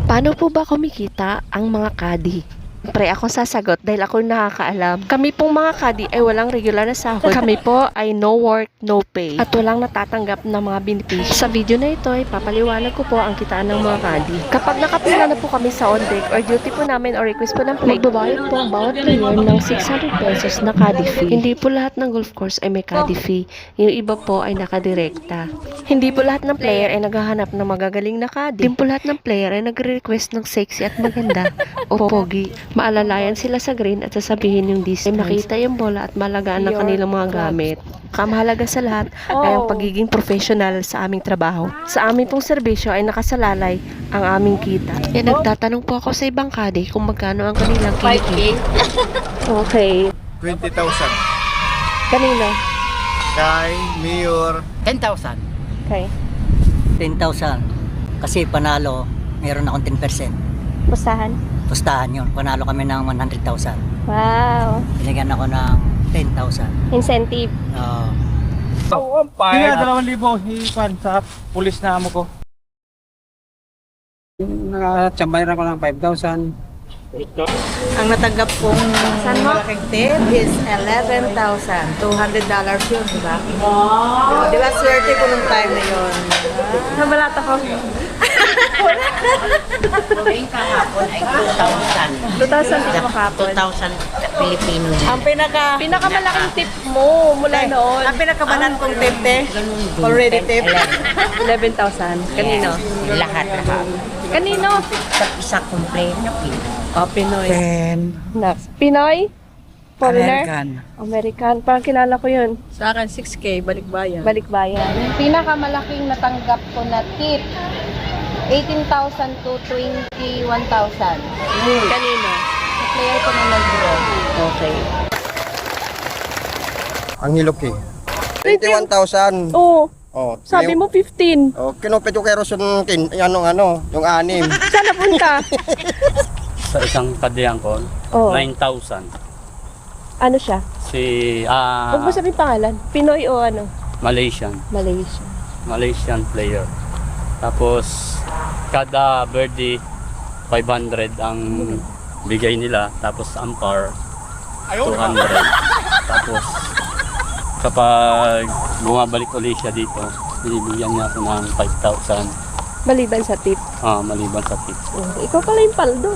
Paano po ba kumikita ang mga kadi? Pre, ako sasagot dahil ako nakakaalam. Kami pong mga kadi ay walang regular na sahod. Kami po ay no work, no pay. At walang natatanggap na mga benepisyo. Sa video na ito ay papaliwanag ko po ang kitaan ng mga kadi. Kapag nakapila na po kami sa on deck or duty po namin or request po ng play, magbabayad po ang bawat player ng 600 pesos na kadi fee. Hindi po lahat ng golf course ay may kadi fee. Yung iba po ay nakadirekta. Hindi po lahat ng player ay naghahanap ng magagaling na kadi. Hindi po lahat ng player ay nagre-request ng sexy at maganda o pogi. Maalalayan sila sa green at sasabihin yung distance. Ay makita yung bola at malagaan ng kanilang mga gamit. Kamahalaga sa lahat ay ang pagiging professional sa aming trabaho. Sa aming pong serbisyo ay nakasalalay ang aming kita. Kaya nagtatanong po ako sa ibang kadi kung magkano ang kanilang kinikita. Okay. 20,000. Kanino? Kay Mayor. 10,000. Okay. 10,000. Kasi panalo, meron akong 10%. Pustahan? Pustahan yun. Panalo kami ng 100,000. Wow. Binigyan ako ng 10,000. Incentive. Oo, Kaya 2,000 hipan sa pulis na amo ko. Nakachambay ko ng 5,000. Ang natanggap kong malaking tip is $11,000. $200 yun, diba? Wow! Diba, swerte ko nung time na yun. Nabalata ko. Ngayong kahapon ay 2,000. 2,000 din makapon. 2,000 Pilipino. Ang Pinakamalaking tip mo mula noon. ang pinakabanan kong tip, already tip. 11,000. Kanino? Lahat. Kanino? Isa kumpleno. Pinoy. Next. Pinoy? Foreigner? American. Parang kilala ko yun. Sa akin, 6K, balikbayan. Balikbayan. Pinakamalaking natanggap ko na tip, 18,000 to 21,000. Kanino? Player ko na nag-draw. Okay. Ang hilok eh. 21,000. Oo. Oh, Sabi mo 15. Oh, kinupit ko kay Roson yung anim. Saan napunta? Sa isang kadiyan ko, Oo. 9,000. Ano siya? Huwag mo sabihin pangalan. Pinoy o ano? Malaysian. Malaysian player. Tapos, kada birdie, 500 ang bigay nila. Tapos, umpire, 200. Tapos, kapag bumabalik ulit siya dito, binibigyan niya ako ng 5,000. Maliban sa tip. Maliban sa tip. Ikaw pala yung paldo.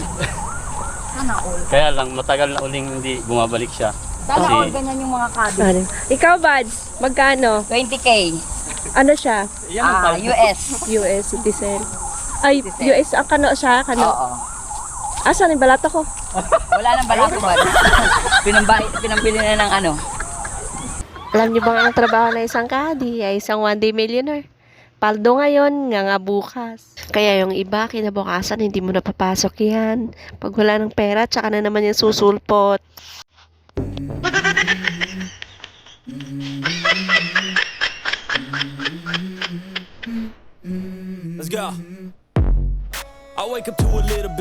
Kaya lang, matagal na uling hindi bumabalik siya. Sana all Kasi, ganyan yung mga kadi. Ano? Ikaw, Bads, magkano? 20K. Ano siya? yan ang paldo. US. US citizen. Ay, US ang kano siya? Kano? Oo. Asan yung balata ko? Wala nang balato ba? Pinambili na ng ano. Alam niyo bang ang trabaho na isang kadi ay isang one-day millionaire? Paldo ngayon, nga bukas. Kaya yung iba, kinabukasan, hindi mo napapasok yan. Pag wala ng pera, tsaka na naman yung susulpot. Let's go. I wake up to a little bit.